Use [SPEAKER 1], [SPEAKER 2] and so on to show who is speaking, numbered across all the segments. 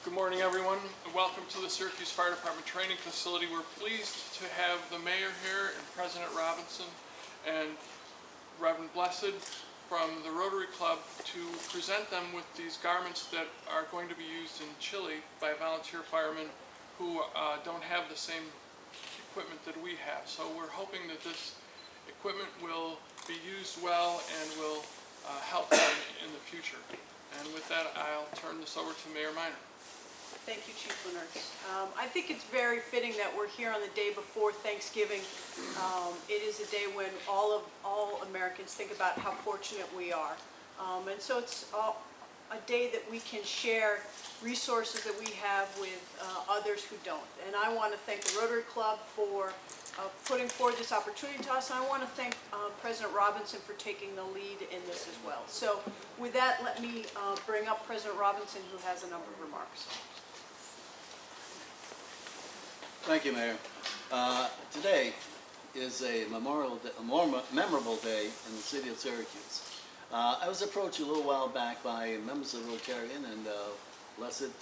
[SPEAKER 1] Good morning, everyone. Welcome to the Syracuse Fire Department Training Facility. We're pleased to have the mayor here and President Robinson and Reverend Blessed from the Rotary Club to present them with these garments that are going to be used in Chile by volunteer firemen who don't have the same equipment that we have. So we're hoping that this equipment will be used well and will help them in the future. And with that, I'll turn this over to Mayor Miner.
[SPEAKER 2] Thank you, Chief Leonard. I think it's very fitting that we're here on the day before Thanksgiving. It is a day when all Americans think about how fortunate we are. And so it's a day that we can share resources that we have with others who don't. And I want to thank the Rotary Club for putting forward this opportunity to us. And I want to thank President Robinson for taking the lead in this as well. So with that, let me bring up President Robinson, who has a number of remarks.
[SPEAKER 3] Thank you, Mayor. Today is a memorable day in the city of Syracuse. I was approached a little while back by members of Rotarian and Blessed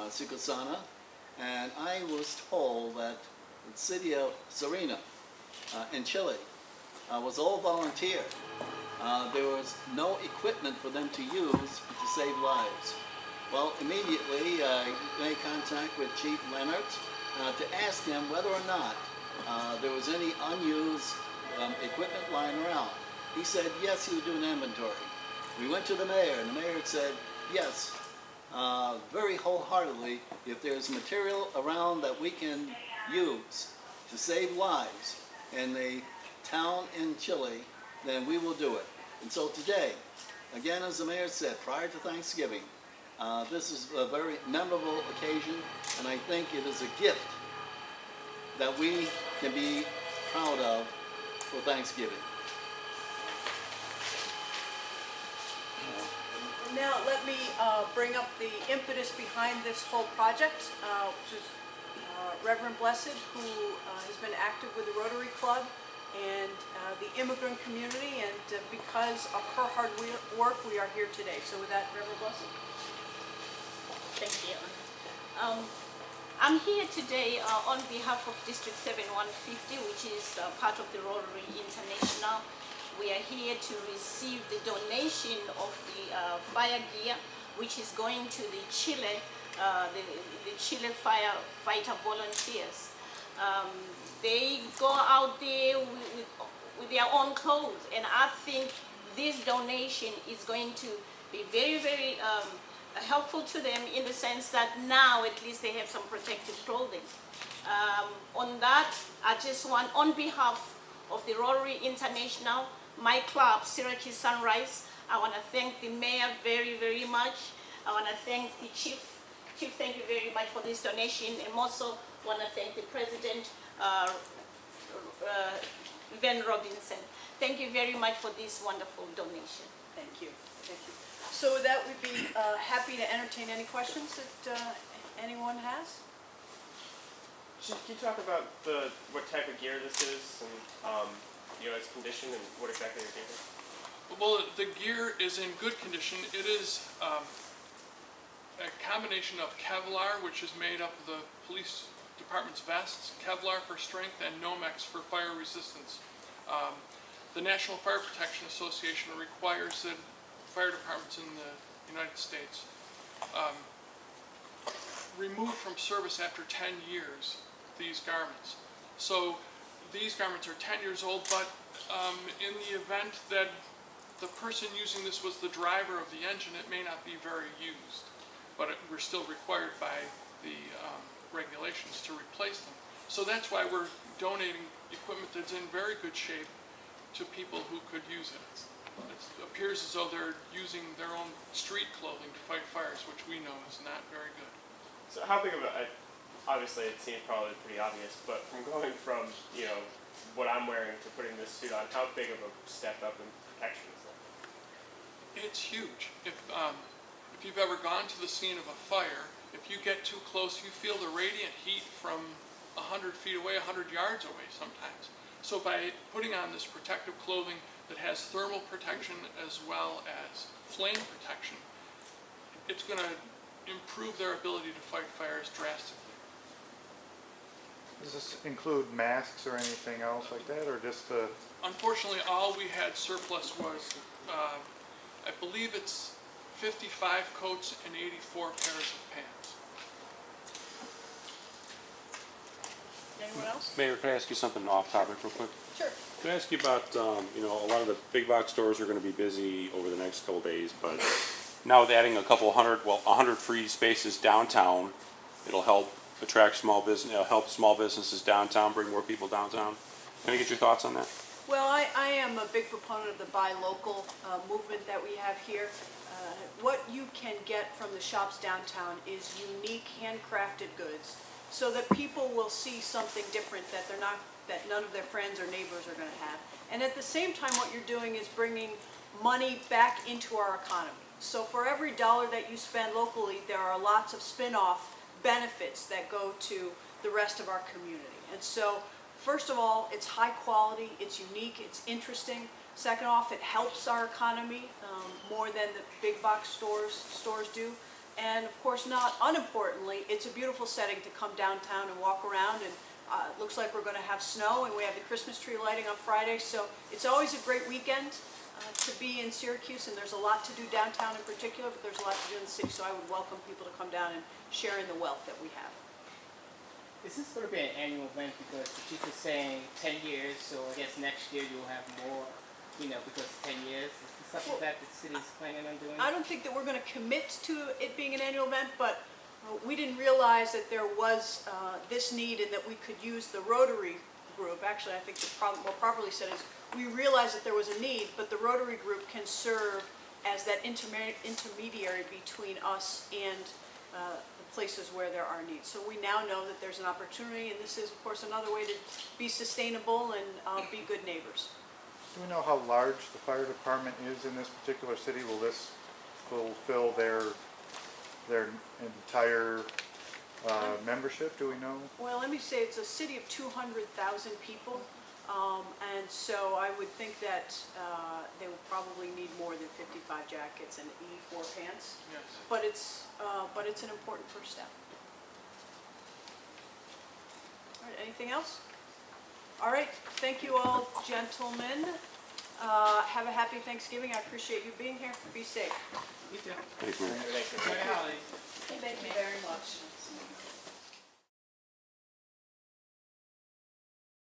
[SPEAKER 3] Sikosana, and I was told that the city of Serena in Chile was all volunteer. There was no equipment for them to use to save lives. Well, immediately I made contact with Chief Leonard to ask him whether or not there was any unused equipment lying around. He said yes, he would do an inventory. We went to the mayor, and the mayor said yes, very wholeheartedly, if there's material around that we can use to save lives in the town in Chile, then we will do it. And so today, again, as the mayor said, prior to Thanksgiving, this is a very memorable occasion, and I think it is a gift that we can be proud of for Thanksgiving.
[SPEAKER 2] Now let me bring up the impetus behind this whole project, which is Reverend Blessed, who has been active with the Rotary Club and the immigrant community, and because of her hard work, we are here today. So with that, Reverend Blessed.
[SPEAKER 4] Thank you. I'm here today on behalf of District 7150, which is part of the Rotary International. We are here to receive the donation of the fire gear, which is going to the Chile, the Chile firefighter volunteers. They go out there with their own clothes, and I think this donation is going to be very, very helpful to them in the sense that now at least they have some protective clothing. On that, I just want, on behalf of the Rotary International, my club, Syracuse Sunrise, I want to thank the mayor very, very much. I want to thank the chief. Chief, thank you very much for this donation, and also want to thank the president, Van Robinson. Thank you very much for this wonderful donation.
[SPEAKER 2] Thank you. Thank you. So with that, we'd be happy to entertain any questions that anyone has.
[SPEAKER 5] Can you talk about what type of gear this is and its condition and what exactly you're doing?
[SPEAKER 1] Well, the gear is in good condition. It is a combination of Kevlar, which is made up of the police department's vests, Kevlar for strength, and Nomex for fire resistance. The National Fire Protection Association requires that fire departments in the United States remove from service after 10 years these garments. So these garments are 10 years old, but in the event that the person using this was the driver of the engine, it may not be very used, but we're still required by the regulations to replace them. So that's why we're donating equipment that's in very good shape to people who could use it. It appears as though they're using their own street clothing to fight fires, which we know is not very good.
[SPEAKER 5] So how big of a, obviously it seems probably pretty obvious, but from going from, what I'm wearing to putting this suit on, how big of a step up in protection is that?
[SPEAKER 1] It's huge. If you've ever gone to the scene of a fire, if you get too close, you feel the radiant heat from 100 feet away, 100 yards away sometimes. So by putting on this protective clothing that has thermal protection as well as flame protection, it's going to improve their ability to fight fires drastically.
[SPEAKER 6] Does this include masks or anything else like that, or just the,
[SPEAKER 1] Unfortunately, all we had surplus was, I believe it's 55 coats and 84 pairs of pants.
[SPEAKER 2] Anyone else?
[SPEAKER 7] Mayor, can I ask you something off topic real quick?
[SPEAKER 2] Sure.
[SPEAKER 7] Can I ask you about, a lot of the big box stores are gonna be busy over the next couple days, but now with adding a couple hundred, 100 free spaces downtown, it'll help attract it'll help small businesses downtown, bring more people downtown. Can I get your thoughts on that?
[SPEAKER 2] Well, I am a big proponent of the buy local movement that we have here. What you can get from the shops downtown is unique handcrafted goods, so that people will see something different that none of their friends or neighbors are going to have. And at the same time, what you're doing is bringing money back into our economy. So for every dollar that you spend locally, there are lots of spin-off benefits that go to the rest of our community. And so, first of all, it's high quality, it's unique, it's interesting. Second off, it helps our economy more than the big box stores do. And of course, not unimportantly, it's a beautiful setting to come downtown and walk around, and it looks like we're going to have snow, and we have the Christmas tree lighting on Friday, so it's always a great weekend to be in Syracuse, and there's a lot to do downtown in particular, but there's a lot to do in the city, so I would welcome people to come down and share in the wealth that we have.
[SPEAKER 8] Is this going to be an annual event? Because the chief is saying 10 years, so I guess next year you'll have more, because 10 years. Is this something that the city is planning on doing?
[SPEAKER 2] I don't think that we're going to commit to it being an annual event, but we didn't realize that there was this need and that we could use the Rotary group. Actually, I think more properly said is we realized that there was a need, but the Rotary group can serve as that intermediary between us and the places where there are needs. So we now know that there's an opportunity, and this is, of course, another way to be sustainable and be good neighbors.
[SPEAKER 6] do we know how large the fire department is in this particular city? Will this fulfill their entire membership, do we know?
[SPEAKER 2] Well, let me say it's a city of 200,000 people, and so I would think that they will probably need more than 55 jackets and 84 pants.
[SPEAKER 1] Yes.
[SPEAKER 2] But it's an important first step. All right, anything else? All right, thank you all, gentlemen. Have a happy Thanksgiving. I appreciate you being here. Be safe.
[SPEAKER 8] You too.
[SPEAKER 7] Thanks, Mayor.
[SPEAKER 8] Happy holidays.
[SPEAKER 2] Thank you very much.